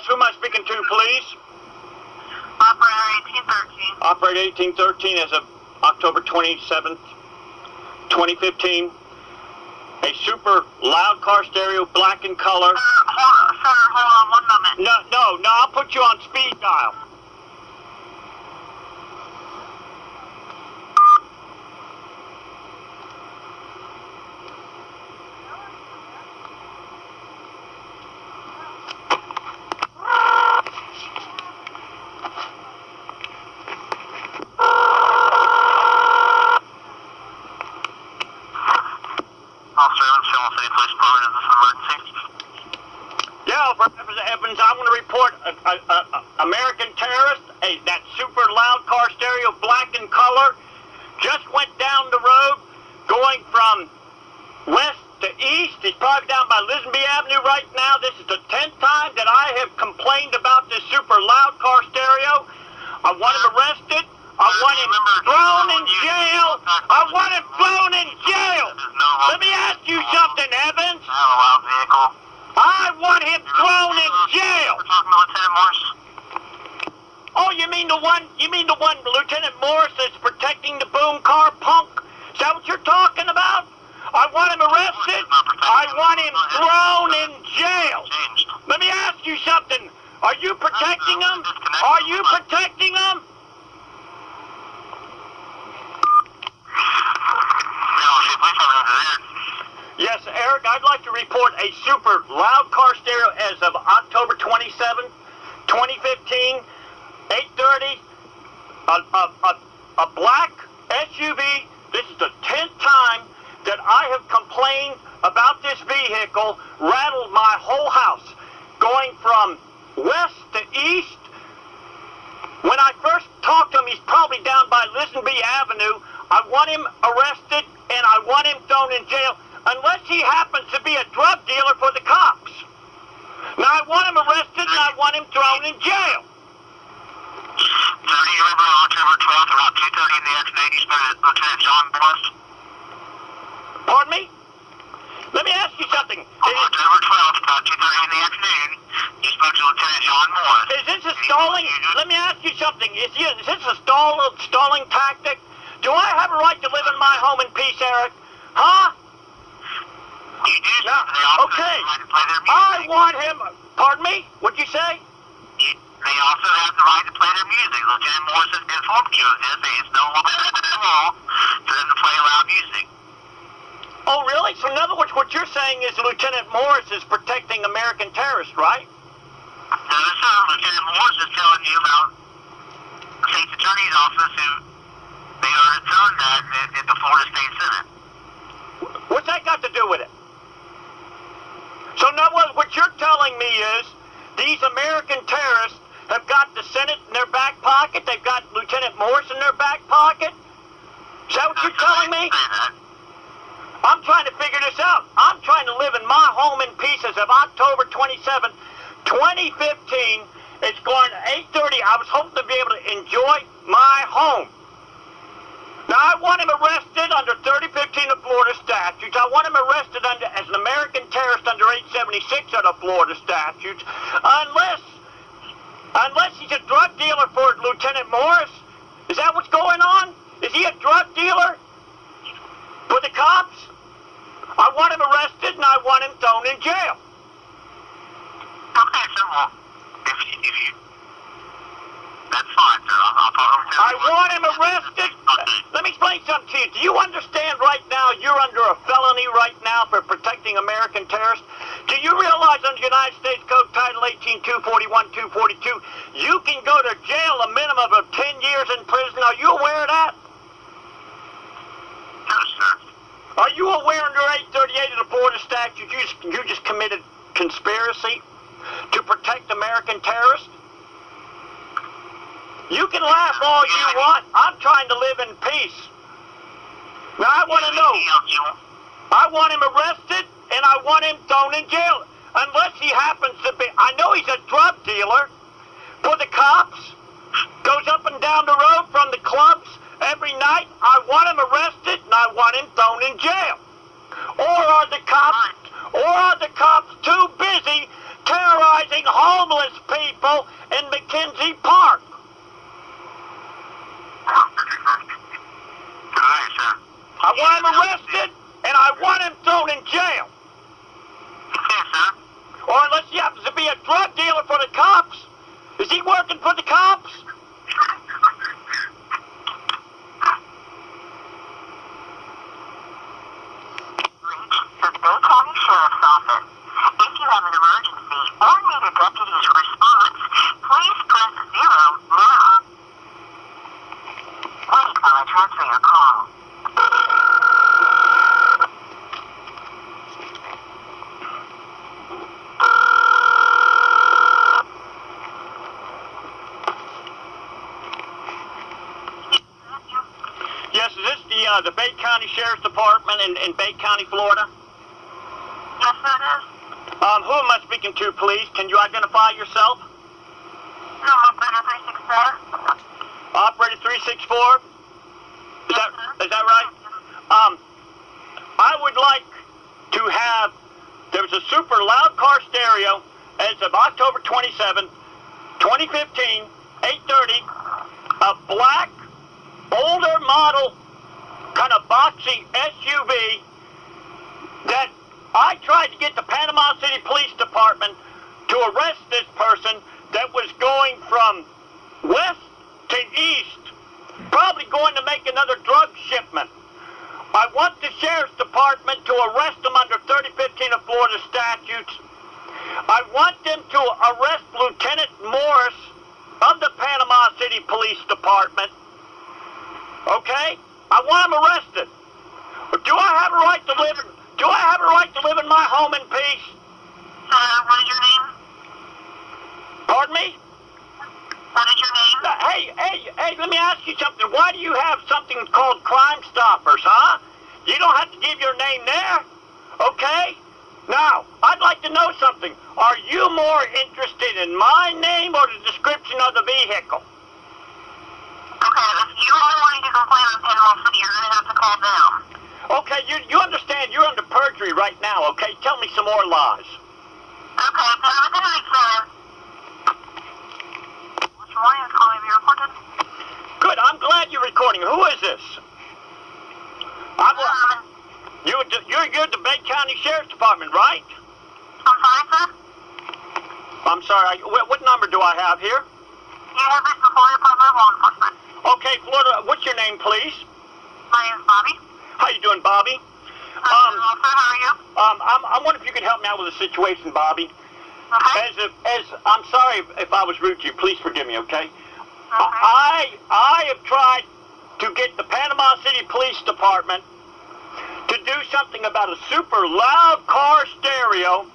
Yes, who am I speaking to, please? Operator 1813. Operator 1813 as of October 27th, 2015. A super loud car stereo, black in color. Sir, hold on 1 moment. No, I'll put you on speed dial. Yeah, Officer Evans, I want to report American terrorist, that super loud car stereo, black in color, just went down the road, going from west to east. He's probably down by Lisenby Avenue right now. This is the 10th time that I have complained about this super loud car stereo. I want him arrested. I want him thrown in jail. I want him thrown in jail. Let me ask you something, Evans. I want him thrown in jail. Oh, you mean the one, Lieutenant Morris, that's protecting the boom car punk? Is that what you're talking about? I want him arrested. I want him thrown in jail. Let me ask you something. Are you protecting him? Are you protecting him? Yes, Eric, I'd like to report a super loud car stereo as of October 27th, 2015, 8:30, a black SUV. This is the 10th time that I have complained about this vehicle, rattled my whole house, going from west to east. When I first talked to him, he's probably down by Lisenby Avenue. I want him arrested, and I want him thrown in jail, unless he happens to be a drug dealer for the cops. Now, I want him arrested, and I want him thrown in jail. Do you remember on October 12th, around 2:30 in the afternoon, you spoke to Lieutenant John Morris? Pardon me? Let me ask you something. On October 12th, about 2:30 in the afternoon, you spoke to Lieutenant John Morris. Is this a stalling? Let me ask you something. Is this a stalling tactic? Do I have a right to live in my home in peace, Eric? Huh? You do, sir. No. Okay. I want him. Pardon me? What'd you say? They also have the right to play their music. Lieutenant Morris has informed you of this. It's no longer the law for them to play loud music. Oh, really? So in other words, what you're saying is Lieutenant Morris is protecting American terrorists, right? No, sir. Lieutenant Morris is telling you about the state's attorney's office who they are telling that at the Florida State Senate. What's that got to do with it? So in other words, what you're telling me is these American terrorists have got the Senate in their back pocket. They've got Lieutenant Morris in their back pocket. Is that what you're telling me? I'm trying to figure this out. I'm trying to live in my home in peace as of October 27, 2015. It's going to 8:30. I was hoping to be able to enjoy my home. Now, I want him arrested under 3015 of Florida statutes. I want him arrested as an American terrorist under 876 of the Florida statutes. Unless he's a drug dealer for Lieutenant Morris. Is that what's going on? Is he a drug dealer for the cops? I want him arrested, and I want him thrown in jail. Okay, sir. Well, if you that's fine, sir. I'll talk over to I want him arrested. Let me explain something to you. Do you understand right now you're under a felony right now for protecting American terrorists? Do you realize under United States Code Title 18, 241, 242, you can go to jail a minimum of 10 years in prison? Are you aware of that? No, sir. Are you aware under 838 of the Florida statute you just committed conspiracy to protect American terrorists? You can laugh all you want. I'm trying to live in peace. Now, I want to know. I want him arrested, and I want him thrown in jail. Unless he happens to be... I know he's a drug dealer for the cops. Goes up and down the road from the clubs every night. I want him arrested, and I want him thrown in jail. Or are the cops too busy terrorizing killing homeless people in McKenzie Park. Alright, sir. I want him arrested, and I want him thrown in jail. Okay, sir. Or unless he happens to be a drug dealer for the cops. Is he working for the cops? Reach the Bay County Sheriff's Office. If you have an emergency or need a deputy's response, please press 0 now. Wait while I transfer your call. Yes, is this the Bay County Sheriff's Department in Bay County, Florida? Yes, sir, it is. Who am I speaking to, please? Can you identify yourself? No, Operator 364. Operator 364? Is that right? I would like to have, there was a super loud car stereo as of October 27, 2015, 8:30, a black, older model, kind of boxy SUV that I tried to get the Panama City Police Department to arrest this person that was going from west to east, probably going to make another drug shipment. I want the Sheriff's Department to arrest him under 3015 of Florida statutes. I want them to arrest Lieutenant Morris of the Panama City Police Department. Okay? I want him arrested. Do I have a right to live in my home in peace? What is your name? Pardon me? What is your name? Hey, let me ask you something. Why do you have something called Crime Stoppers, huh? You don't have to give your name there, okay? Now, I'd like to know something. Are you more interested in my name or the description of the vehicle? Okay, if you are wanting to complain on Panama City, you're going to have to call them. Okay, you understand you're under perjury right now, okay? Tell me some more lies. Okay, so everything makes sense. Mr. Morning is calling to be recorded. Good, I'm glad you're recording. Who is this? You're the Bay County Sheriff's Department, right? I'm sorry, sir? I'm sorry, what number do I have here? You have reached the Florida Department of Law Enforcement. Okay, Florida, what's your name, please? My name is Bobby. How you doing, Bobby? I'm well, sir. How are you? I wonder if you could help me out with a situation, Bobby. Okay. I'm sorry if I was rude to you. Please forgive me, okay? Okay. I have tried to get the Panama City Police Department to do something about a super loud car stereo.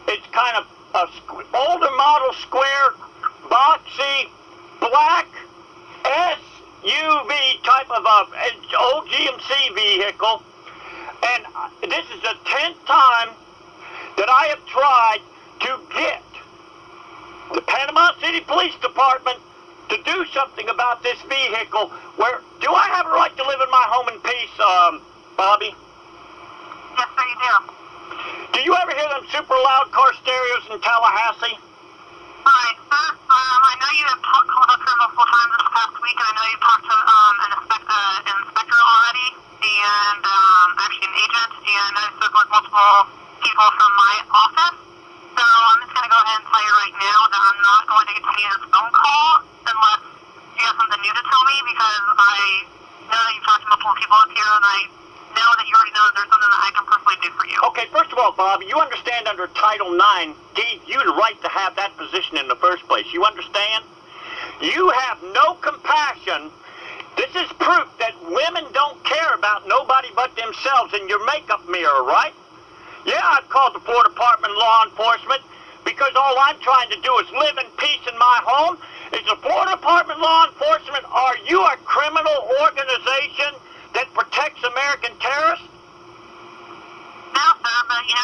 It's kind of a older model, square, boxy, black SUV type of old GMC vehicle. And this is the 10th time that I have tried to get the Panama City Police Department to do something about this vehicle. Do I have a right to live in my home in peace, Bobby? Yes, sir, you do. Do you ever hear them super loud car stereos in Tallahassee? Alright, sir. I know you have called up here multiple times this past week, and I know you've talked to an inspector already, and actually an agent, and I've spoken with multiple people from my office. So I'm just going to go ahead and tell you right now that I'm not going to continue this phone call unless you have something new to tell me, because I know that you've talked to multiple people up here, and I know that you already know that there's something that I can personally do for you. Okay, first of all, Bobby, you understand under Title IX gave you the right to have that position in the first place. You understand? You have no compassion. This is proof that women don't care about nobody but themselves in your makeup mirror, right? Yeah, I've called the Florida Department of Law Enforcement because all I'm trying to do is live in peace in my home. Is the Florida Department of Law Enforcement, are you a criminal organization that protects American terrorists? No, sir, but you're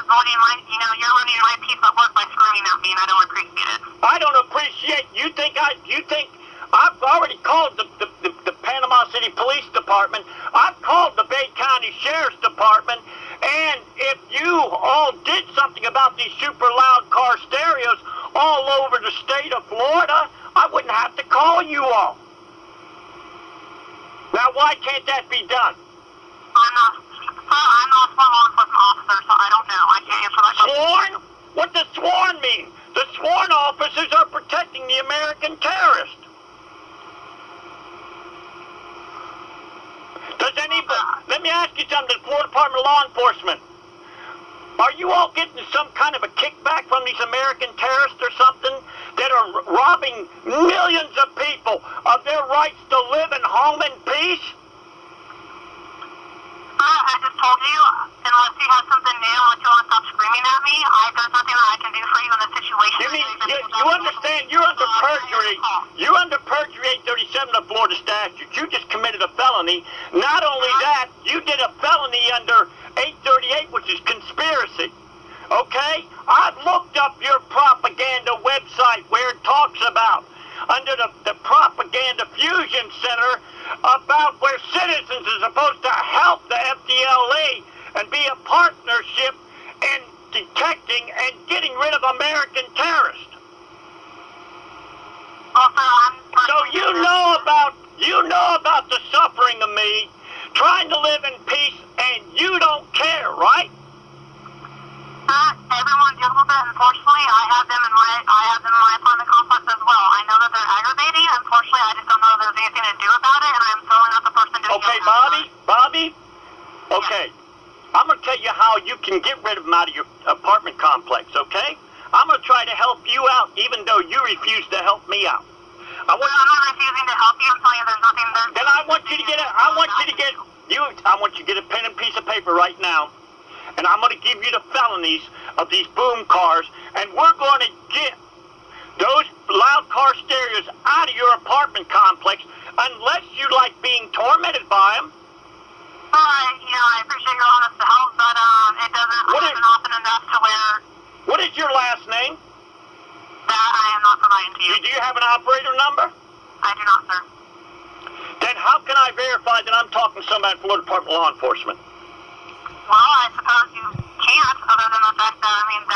running my piece of work by screaming at me, and I don't appreciate it. I don't appreciate. You think I've already called the Panama City Police Department. I've called the Bay County Sheriff's Department, and if you all did something about these super loud car stereos all over the state of Florida, I wouldn't have to call you all. Now, why can't that be done? I'm not a sworn law enforcement officer, so I don't know. I can't answer that question. Sworn? What does sworn mean? The sworn officers are protecting the American terrorist. Does anybody, let me ask you something, the Florida Department of Law Enforcement, are you all getting some kind of a kickback from these American terrorists or something that are robbing millions of people of their rights to live in home in peace? I just told you, unless you have something new, unless you want to stop screaming at me, there's nothing that I can do for you in this situation. You mean, you understand, you're under perjury. You're under perjury 837 of Florida statute. You just committed a felony. Not only that, you did a felony under 838, which is conspiracy. Okay? I've looked up your propaganda website where it talks about, under the Propaganda Fusion Center, about where citizens are supposed to help the fdle and be a partnership in detecting and getting rid of American terrorists. So you know about the suffering of me, trying to live in peace, and you don't care, right? Everyone deals with it. Unfortunately, I have them in my apartment complex as well. I know that they're aggravating. Unfortunately, I just don't know if there's anything to do about it, and I'm totally not the person doing it. Okay, Bobby. Okay, I'm gonna tell you how you can get rid of them out of your apartment complex. Okay, I'm gonna try to help you out, even though you refuse to help me out. I'm not refusing to help you. I'm telling you, there's nothing there. Then I want you to get a pen and piece of paper right now. And I'm going to give you the felonies of these boom cars, and we're going to get those loud car stereos out of your apartment complex unless you like being tormented by them. I appreciate your honest help, but it doesn't happen often enough to where... What is your last name? That I am not providing to you. Do you have an operator number? I do not, sir. Then how can I verify that I'm talking to somebody at Florida Department of Law Enforcement? Well, I suppose you can't, other than the fact that, that